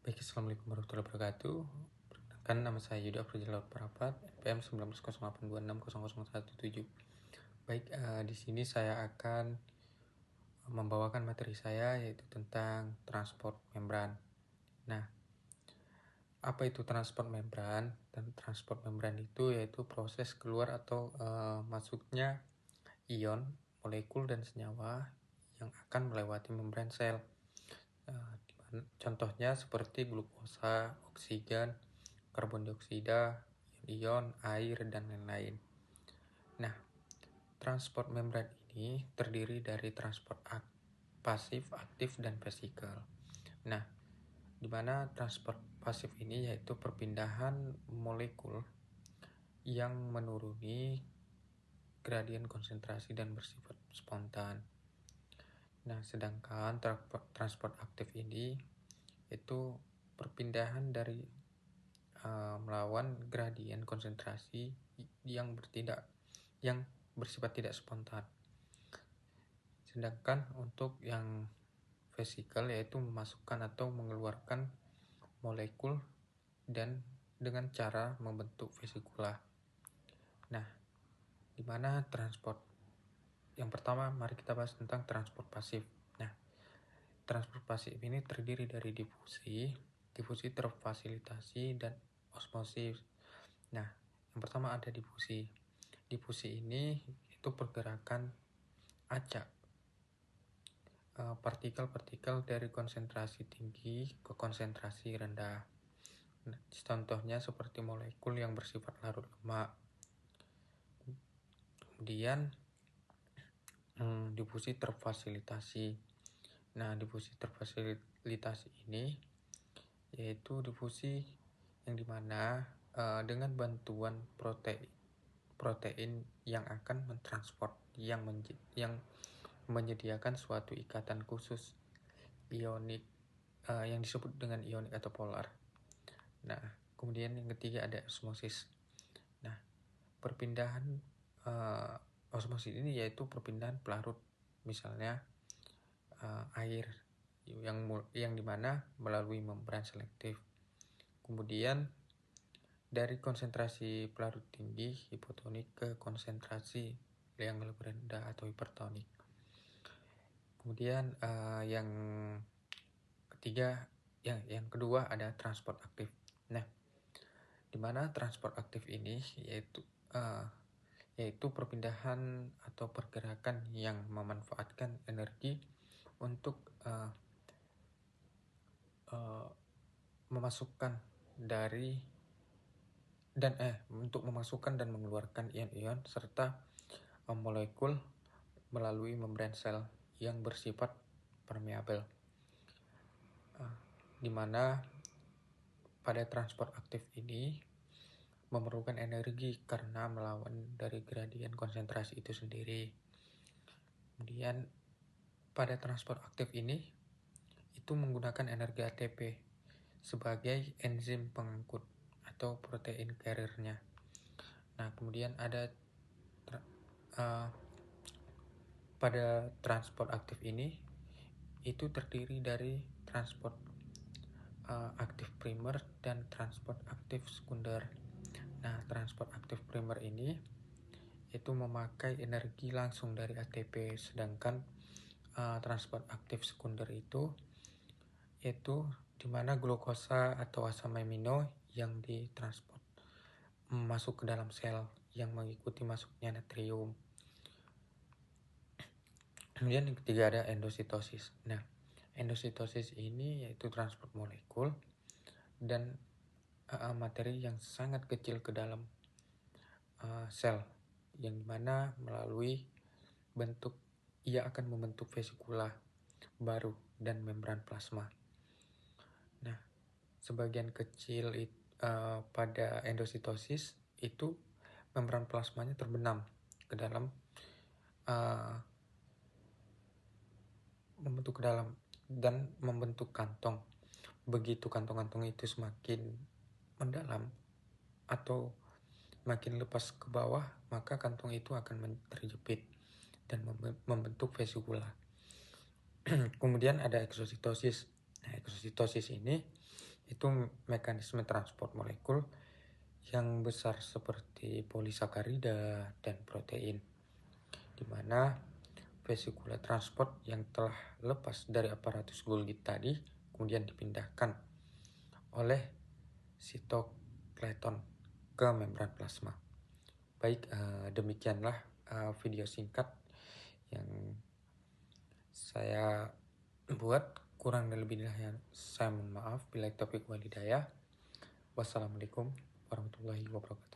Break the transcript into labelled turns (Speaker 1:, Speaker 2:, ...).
Speaker 1: Baik, Assalamualaikum warahmatullahi wabarakatuh. Perkenalkan, nama saya Yudha Afrizal Parapat, NPM 1908260017. Baik, di sini saya akan membawakan materi saya yaitu tentang transport membran. Nah, apa itu transport membran? Dan transport membran itu yaitu proses keluar atau masuknya ion, molekul, dan senyawa yang akan melewati membran sel. Contohnya seperti glukosa, oksigen, karbon dioksida, ion, air, dan lain-lain. Nah, transport membran ini terdiri dari transport pasif, aktif, dan vesikel. Nah, di mana transport pasif ini yaitu perpindahan molekul yang menuruni gradien konsentrasi dan bersifat spontan. Nah, sedangkan transport aktif ini itu perpindahan dari melawan gradien konsentrasi yang bersifat tidak spontan. Sedangkan untuk yang vesikel yaitu memasukkan atau mengeluarkan molekul dan dengan cara membentuk vesikula. Nah, di mana transport? Yang pertama, mari kita bahas tentang transport pasif. Nah, transport pasif ini terdiri dari difusi terfasilitasi, dan osmosis. Nah, yang pertama ada difusi. Difusi ini itu pergerakan acak partikel-partikel dari konsentrasi tinggi ke konsentrasi rendah. Nah, contohnya seperti molekul yang bersifat larut lemak. Kemudian difusi terfasilitasi. Nah, difusi terfasilitasi ini yaitu difusi yang dimana dengan bantuan protein yang akan mentransport yang menyediakan suatu ikatan khusus ionik yang disebut dengan ionik atau polar. Nah, kemudian yang ketiga ada osmosis. Nah, perpindahan osmosis ini yaitu perpindahan pelarut, misalnya air yang dimana melalui membran selektif. Kemudian dari konsentrasi pelarut tinggi hipotonik ke konsentrasi yang lebih rendah atau hipertonik. Kemudian yang kedua ada transport aktif. Nah, di mana transport aktif ini yaitu perpindahan atau pergerakan yang memanfaatkan energi untuk memasukkan dan mengeluarkan ion-ion serta molekul melalui membran sel yang bersifat permeabel. Di mana pada transport aktif ini memerlukan energi karena melawan dari gradien konsentrasi itu sendiri. Kemudian pada transport aktif ini itu menggunakan energi ATP sebagai enzim pengangkut atau protein carrier-nya. Nah, kemudian ada pada transport aktif ini itu terdiri dari transport aktif primer dan transport aktif sekunder. Nah, transport aktif primer ini itu memakai energi langsung dari ATP, sedangkan transport aktif sekunder itu di mana glukosa atau asam amino yang ditransport masuk ke dalam sel yang mengikuti masuknya natrium. Kemudian yang ketiga ada endositosis. Nah, endositosis ini yaitu transport molekul dan materi yang sangat kecil ke dalam sel, yang dimana melalui ia akan membentuk vesikula baru dan membran plasma. Nah, sebagian kecil pada endositosis itu membran plasmanya terbenam ke dalam membentuk kantong. Begitu kantong-kantong itu semakin mendalam atau makin lepas ke bawah, maka kantong itu akan terjepit dan membentuk vesikula. Kemudian ada eksositosis. Nah, eksositosis ini itu mekanisme transport molekul yang besar seperti polisakarida dan protein, di mana vesikula transport yang telah lepas dari aparatus Golgi tadi kemudian dipindahkan oleh sitokleton ke membran plasma. Baik, demikianlah video singkat yang saya buat. Kurang dan lebihnya saya mohon maaf. Bila taufiq wal hidayah. Wassalamualaikum warahmatullahi wabarakatuh.